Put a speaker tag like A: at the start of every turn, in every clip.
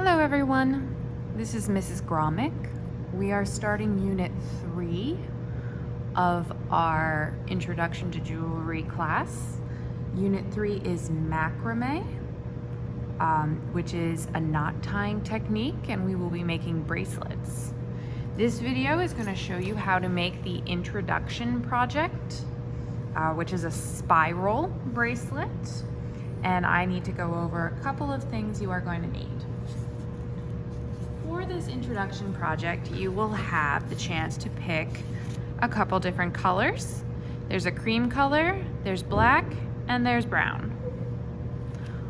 A: Hello everyone, this is Mrs. Gromick. We are starting Unit 3 of our Introduction to Jewelry class. Unit 3 is Macrame, which is a knot tying technique, and we will be making bracelets. This video is going to show you how to make the introduction project, which is a spiral bracelet, and I need to go over a couple of things you are going to need. For this introduction project, you will have the chance to pick a couple different colors. There's a cream color, there's black, and there's brown.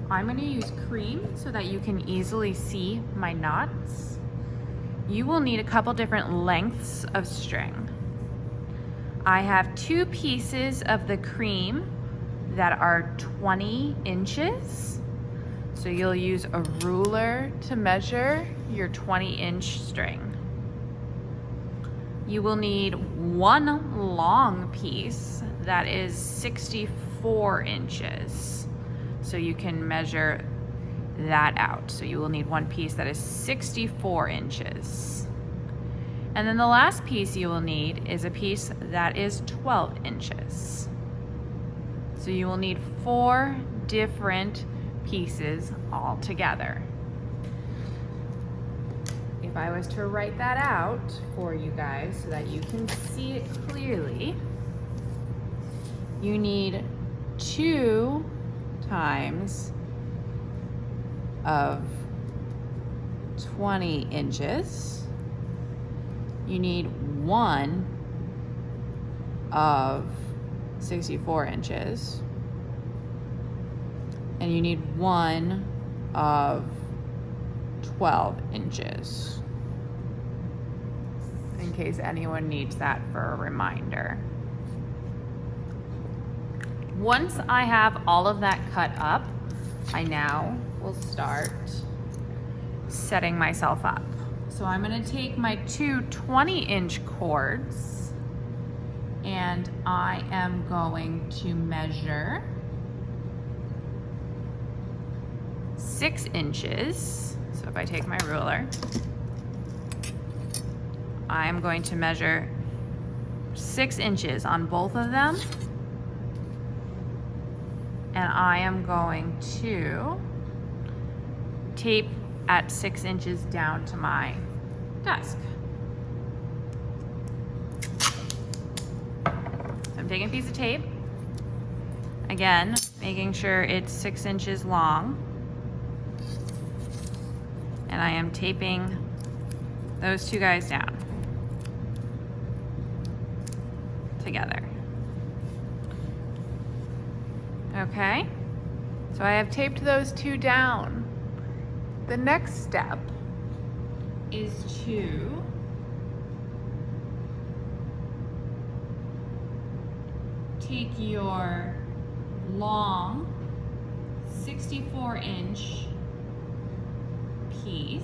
A: I'm going to use cream so that you can easily see my knots. You will need a couple different lengths of string. I have 2 pieces of the cream that are 20 inches. So you'll use a ruler to measure your 20-inch string. You will need 1 long piece that is 64 inches. So you can measure that out. So you will need 1 piece that is 64 inches. And then the last piece you will need is a piece that is 12 inches. So you will need 4 different pieces all together. If I was to write that out for you guys so that you can see it clearly, you need 2 times of 20 inches. You need 1 of 64 inches. And you need 1 of 12 inches, in case anyone needs that for a reminder. Once I have all of that cut up, I now will start setting myself up. So I'm going to take my 2 20-inch cords, and I am going to measure 6 inches. So if I take my ruler, I'm going to measure 6 inches on both of them, and I am going to tape at 6 inches down to my desk. So I'm taking a piece of tape, again making sure it's 6 inches long, and I am taping those 2 guys down together. Okay, so I have taped those 2 down. The next step is to take your long 64-inch piece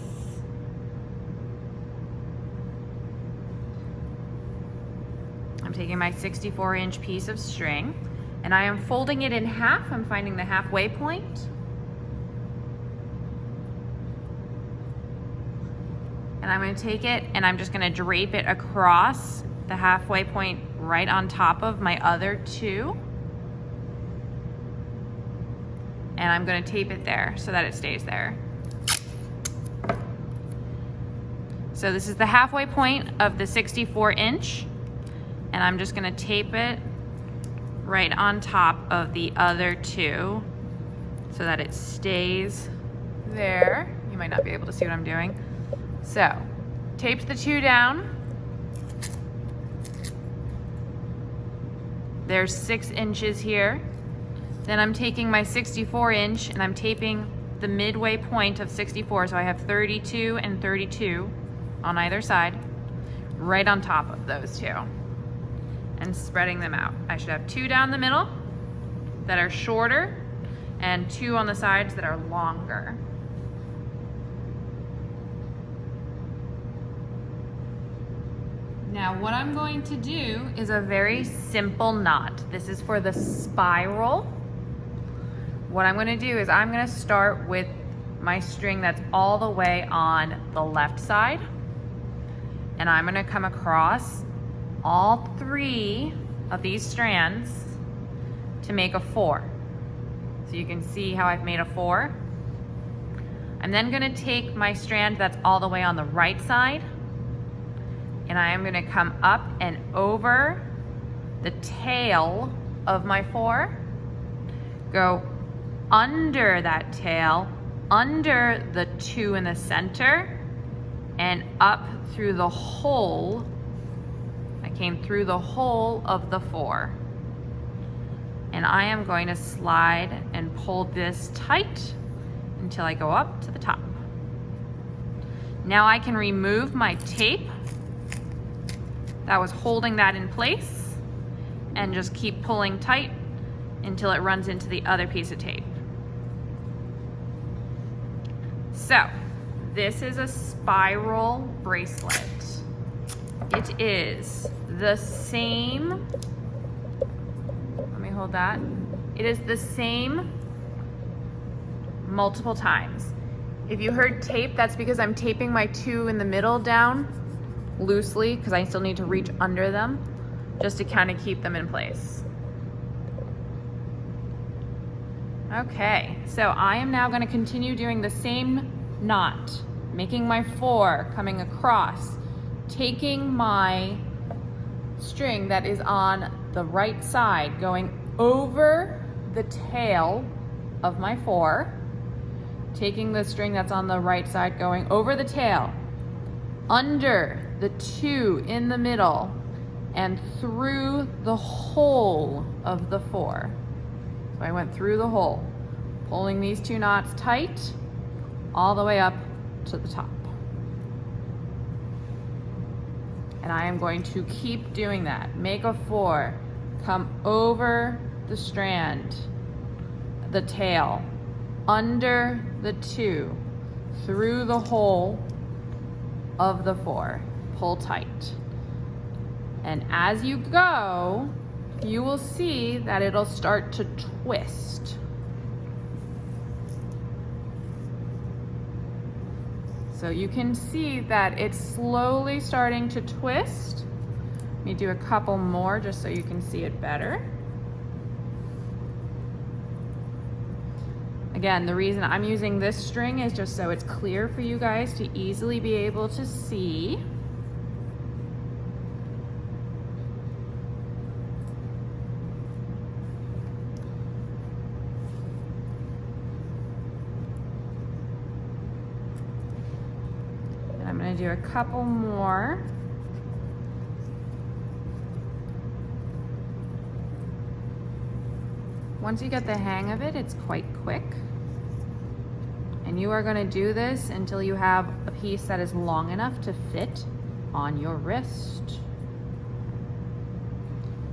A: I'm taking my 64-inch piece of string, and I am folding it in half. I'm finding the halfway point. And I'm going to take it and I'm just going to drape it across the halfway point right on top of my other 2. And I'm going to tape it there so that it stays there. So this is the halfway point of the 64-inch, and I'm just going to tape it right on top of the other 2 so that it stays there. You might not be able to see what I'm doing. So, taped the 2 down. There's 6 inches here. Then I'm taking my 64-inch and I'm taping the midway point of 64, so I have 32 and 32 on either side, right on top of those 2, and spreading them out. I should have 2 down the middle that are shorter and 2 on the sides that are longer. Now what I'm going to do is a very simple knot. This is for the spiral. What I'm going to do is I'm going to start with my string that's all the way on the left side, and I'm gonna come across all 3 of these strands to make a 4. So you can see how I've made a 4. I'm then gonna take my strand that's all the way on the right side, and I am gonna come up and over the tail of my 4, go under that tail, under the 2 in the center, and up through the hole. I came through the hole of the 4. And I am going to slide and pull this tight until I go up to the top. Now I can remove my tape that was holding that in place and just keep pulling tight until it runs into the other piece of tape. So, this is a spiral bracelet. It is the same, let me hold that. It is the same multiple times. If you heard tape, that's because I'm taping my 2 in the middle down loosely because I still need to reach under them just to kind of keep them in place. Okay, so I am now going to continue doing the same knot, making my 4, coming across, taking my string that is on the right side, going over the tail of my 4, taking the string that's on the right side, going over the tail, under the 2 in the middle, and through the hole of the 4. So I went through the hole, pulling these 2 knots tight all the way up to the top. And I am going to keep doing that. Make a 4, come over the strand, the tail, under the 2, through the hole of the 4, pull tight. And as you go, you will see that it'll start to twist. So you can see that it's slowly starting to twist. Let me do a couple more just so you can see it better. Again, the reason I'm using this string is just so it's clear for you guys to easily be able to see. I'm going to do a couple more. Once you get the hang of it, it's quite quick. And you are going to do this until you have a piece that is long enough to fit on your wrist.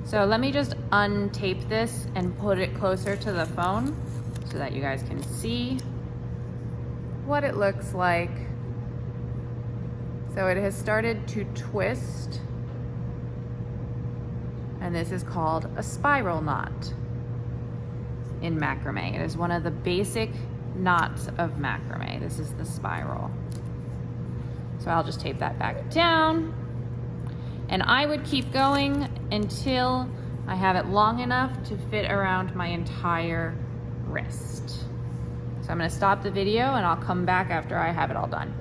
A: So let me just untape this and put it closer to the phone so that you guys can see what it looks like. So it has started to twist, and this is called a spiral knot in macrame. It is one of the basic knots of macrame. This is the spiral. So I'll just tape that back down, and I would keep going until I have it long enough to fit around my entire wrist. So I'm going to stop the video and I'll come back after I have it all done.